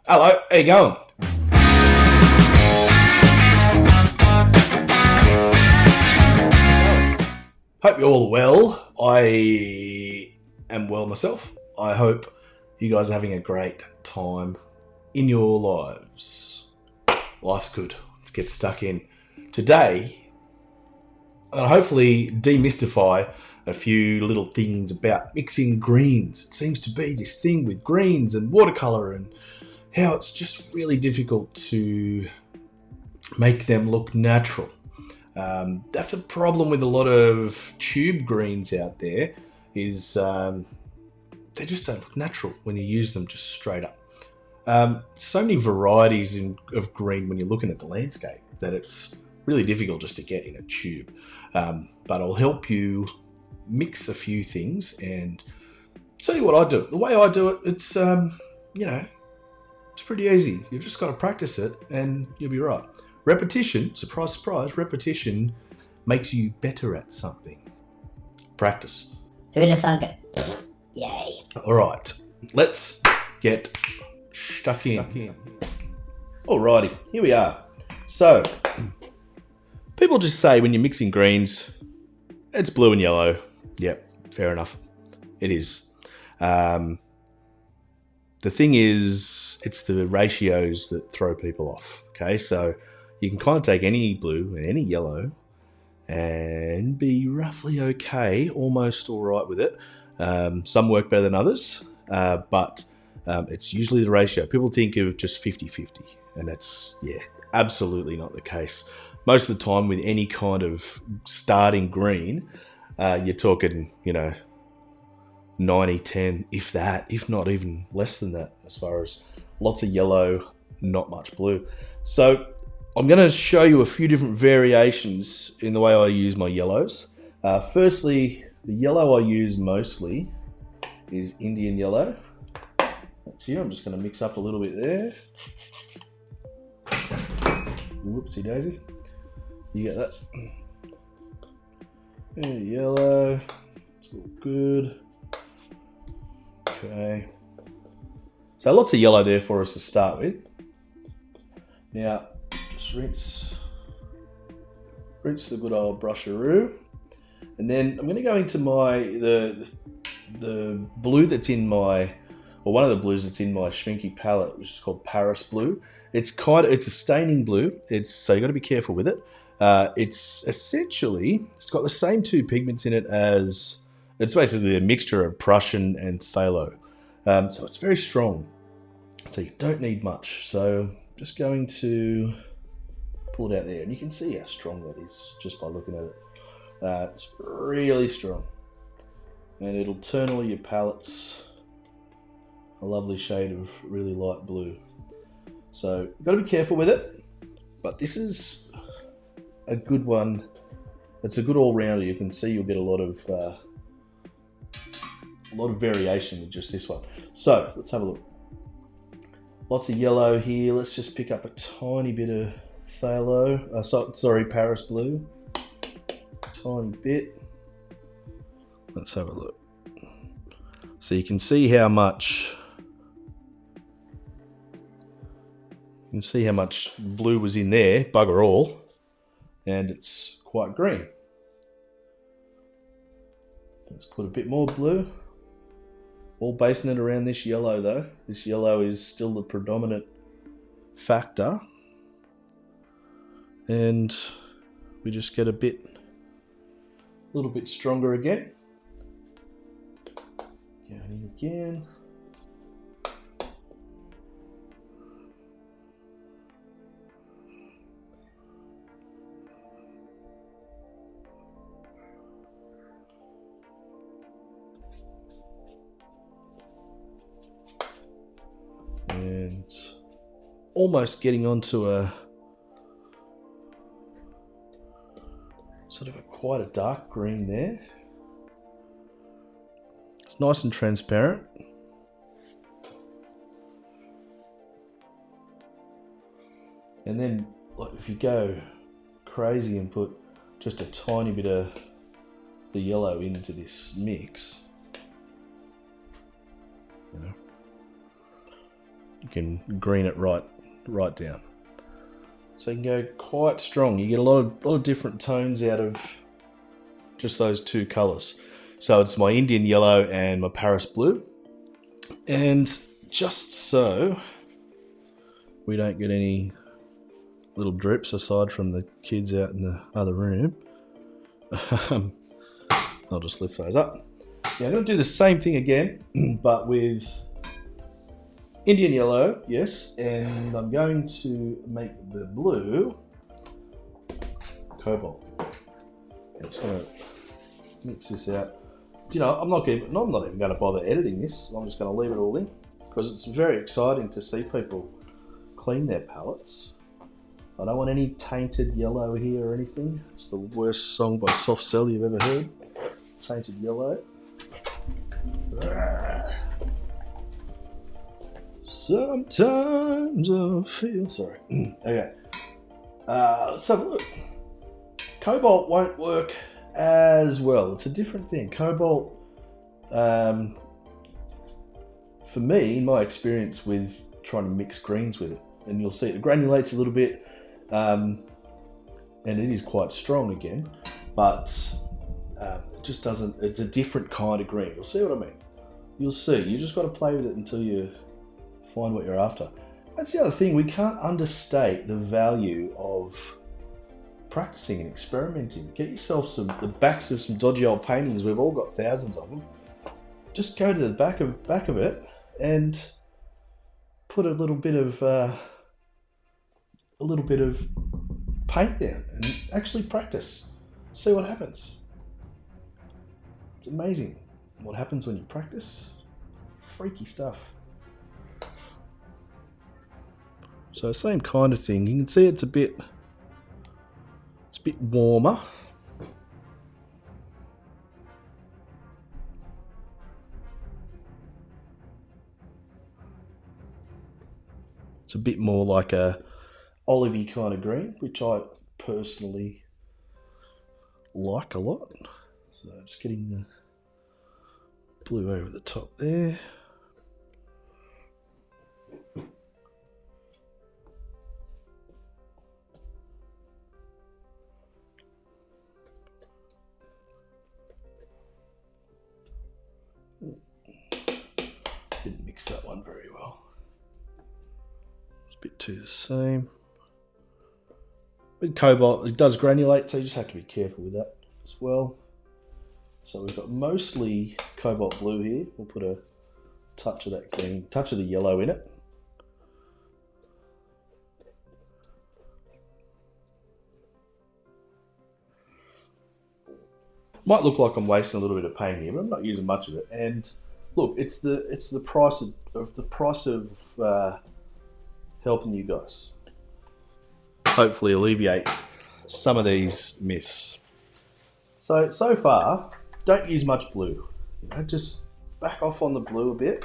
Hello, how you going? Hope you're all well. I am well myself. I hope you guys are having a great time in your lives. Life's good. Let's get stuck in. Today, I'm going to hopefully demystify a few little things about mixing greens. It seems to be this thing with greens and watercolour and how it's just really difficult to make them look natural. That's a problem with a lot of tube greens out there, is they just don't look natural when you use them just straight up. So many varieties of green when you're looking at the landscape that it's really difficult just to get in a tube. But I'll help you mix a few things and tell you what I do. The way I do it, it's it's pretty easy. You've just got to practice it and you'll be right. Repetition, surprise, surprise, repetition makes you better at something. Practice. Who would have thunk it? Yay. All right, let's get stuck in. Alrighty, here we are. So, people just say when you're mixing greens, it's blue and yellow. Yep, fair enough. It is. The thing is, it's the ratios that throw people off. Okay, so you can kind of take any blue and any yellow and be roughly okay, almost all right with it. Some work better than others, but it's usually the ratio. People think of just 50-50, and that's, absolutely not the case. Most of the time with any kind of starting green, you're talking, 90-10, if that, if not even less than that, as far as lots of yellow, not much blue. So I'm going to show you a few different variations in the way I use my yellows. Firstly, the yellow I use mostly is Indian yellow. That's here. I'm just going to mix up a little bit there. Whoopsie daisy. You get that? Yeah, yellow. It's all good. Okay. So lots of yellow there for us to start with. Now, just rinse the good old brusharoo, and then I'm going to go into the blue that's in my, or one of the blues that's in my Schminky palette, which is called Paris Blue. It's a staining blue. So you got to be careful with it. It's got the same two pigments in it as, it's basically a mixture of Prussian and phthalo. So it's very strong. So you don't need much. So just going to pull it out there, and you can see how strong that is just by looking at it. It's really strong, and it'll turn all your palettes a lovely shade of really light blue. So you've got to be careful with it, but this is a good one. It's a good all-rounder. You can see you'll get a lot of variation with just this one. So let's have a look. Lots of yellow here. Let's just pick up a tiny bit of phthalo. Paris Blue. Tiny bit. Let's have a look. So you can see how much. You can see how much blue was in there, bugger all, and it's quite green. Let's put a bit more blue. All basing it around this yellow though. This yellow is still the predominant factor. And we just get a little bit stronger again. Going in again. And almost getting onto a sort of quite a dark green there. It's nice and transparent. And then, like, if you go crazy and put just a tiny bit of the yellow into this mix, you can green it right down. So you can go quite strong. You get a lot of different tones out of just those two colours. So it's my Indian yellow and my Paris blue. And just so we don't get any little drips aside from the kids out in the other room, I'll just lift those up. Yeah, I'm going to do the same thing again, but with Indian yellow, yes, and I'm going to make the blue cobalt. I'm just going to mix this out. You know, I'm not even going to bother editing this. I'm just going to leave it all in because it's very exciting to see people clean their palettes. I don't want any tainted yellow here or anything. It's the worst song by Soft Cell you've ever heard. Tainted yellow. Sometimes I feel sorry. Okay. Let's have a look. Cobalt won't work as well. It's a different thing. Cobalt, for me, in my experience with trying to mix greens with it, and you'll see it granulates a little bit, and it is quite strong again, but it just doesn't. It's a different kind of green. You'll see what I mean. You'll see. You just got to play with it until you find what you're after. That's the other thing. We can't understate the value of practicing and experimenting. Get yourself the backs of some dodgy old paintings. We've all got thousands of them. Just go to the back of it and put a little bit of paint down and actually practice. See what happens. It's amazing what happens when you practice. Freaky stuff. So same kind of thing. You can see it's a bit warmer. It's a bit more like a olivey kind of green, which I personally like a lot. So just getting the blue over the top there. Didn't mix that one very well. It's a bit too the same. With cobalt, it does granulate, so you just have to be careful with that as well. So we've got mostly cobalt blue here. We'll put a touch of that green, touch of the yellow in it. Might look like I'm wasting a little bit of paint here, but I'm not using much of it. And look, it's the price of helping you guys hopefully alleviate some of these myths. So far, don't use much blue. Just back off on the blue a bit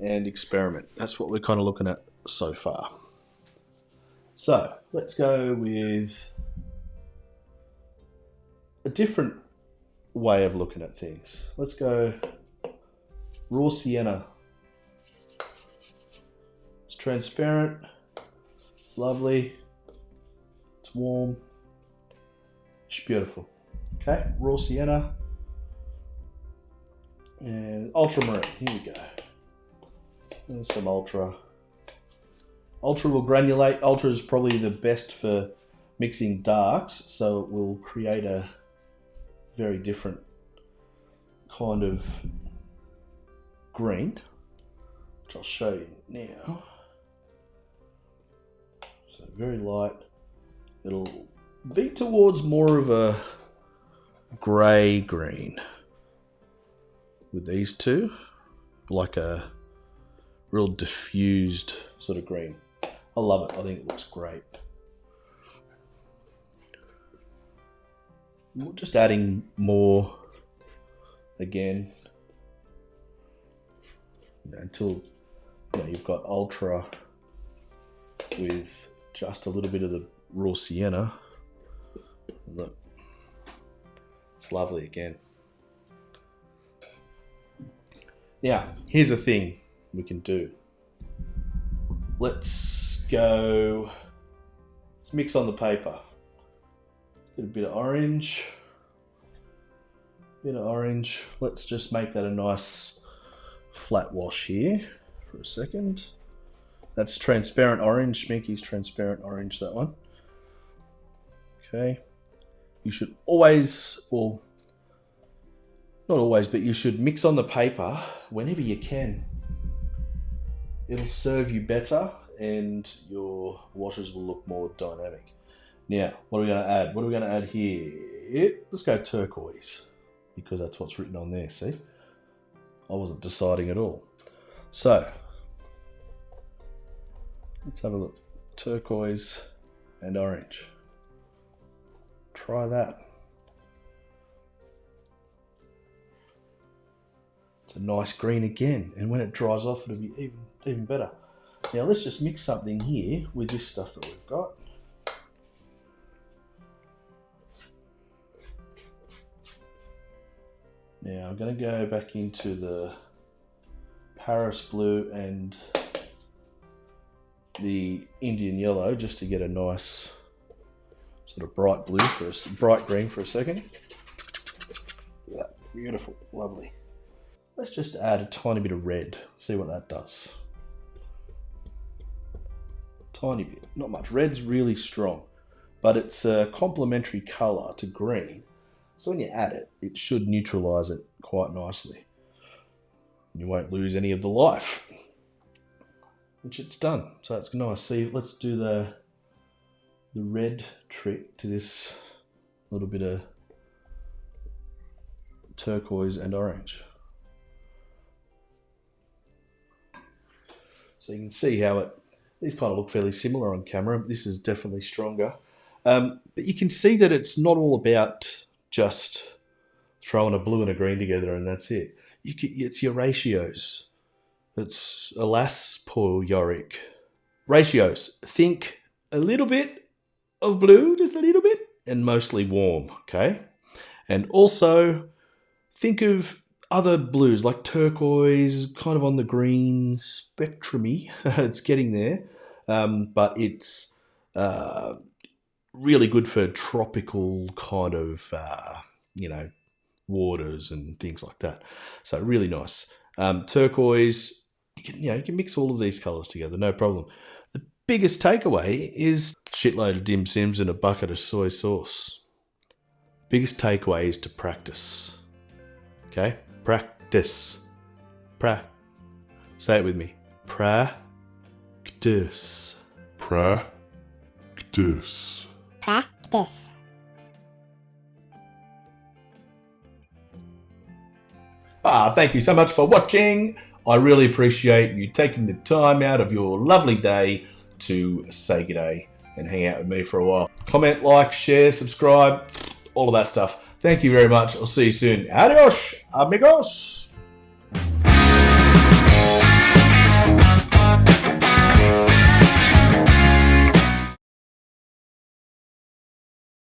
and experiment. That's what we're kind of looking at so far. So let's go with a different way of looking at things. Let's go raw sienna. It's transparent, it's lovely, it's warm, it's beautiful. Okay, raw sienna and ultramarine. Here we go. And some ultra. Ultra will granulate. Ultra is probably the best for mixing darks, so it will create a very different kind of green, which I'll show you now. So very light. It'll be towards more of a grey green with these two, like a real diffused sort of green. I love it. I think it looks great. We're just adding more again, until you've got ultra with just a little bit of the raw sienna. Look, it's lovely again. Now, here's a thing we can do. let's go. Let's mix on the paper. Get a bit of orange. Let's just make that a nice flat wash here for a second. That's transparent orange. Schminky's transparent orange, that one. Okay. You should always, well, not always, but you should mix on the paper whenever you can. It'll serve you better and your washes will look more dynamic. Now, what are we going to add? What are we going to add here? Let's go turquoise, because that's what's written on there, see? I wasn't deciding at all. So, let's have a look. Turquoise and orange. Try that. It's a nice green again, and when it dries off, it'll be even better. Now let's just mix something here with this stuff that we've got. Now I'm going to go back into the Paris blue and the Indian yellow just to get a nice sort of bright blue bright green for a second. Yeah, beautiful, lovely. Let's just add a tiny bit of red, see what that does. Tiny bit, not much. Red's really strong, but it's a complementary colour to green. So when you add it, it should neutralise it quite nicely. You won't lose any of the life, which it's done. So it's nice. See, let's do the red trick to this little bit of turquoise and orange. So you can see how these kind of look fairly similar on camera. This is definitely stronger. But you can see that it's not all about just throwing a blue and a green together and that's it. It's your ratios. It's alas, poor Yorick. Ratios. Think a little bit of blue, just a little bit, and mostly warm, okay? And also think of other blues like turquoise, kind of on the green spectrum-y. It's getting there, but it's really good for tropical kind of, waters and things like that. So really nice. Turquoise, you can mix all of these colours together, no problem. The biggest takeaway is shitload of dim sims and a bucket of soy sauce. Biggest takeaway is to practice. Okay? Practice. Say it with me. Practice. Practice. Practice. Thank you so much for watching. I really appreciate you taking the time out of your lovely day to say g'day and hang out with me for a while. Comment, like, share, subscribe, all of that stuff. Thank you very much. I'll see you soon. Adios, amigos.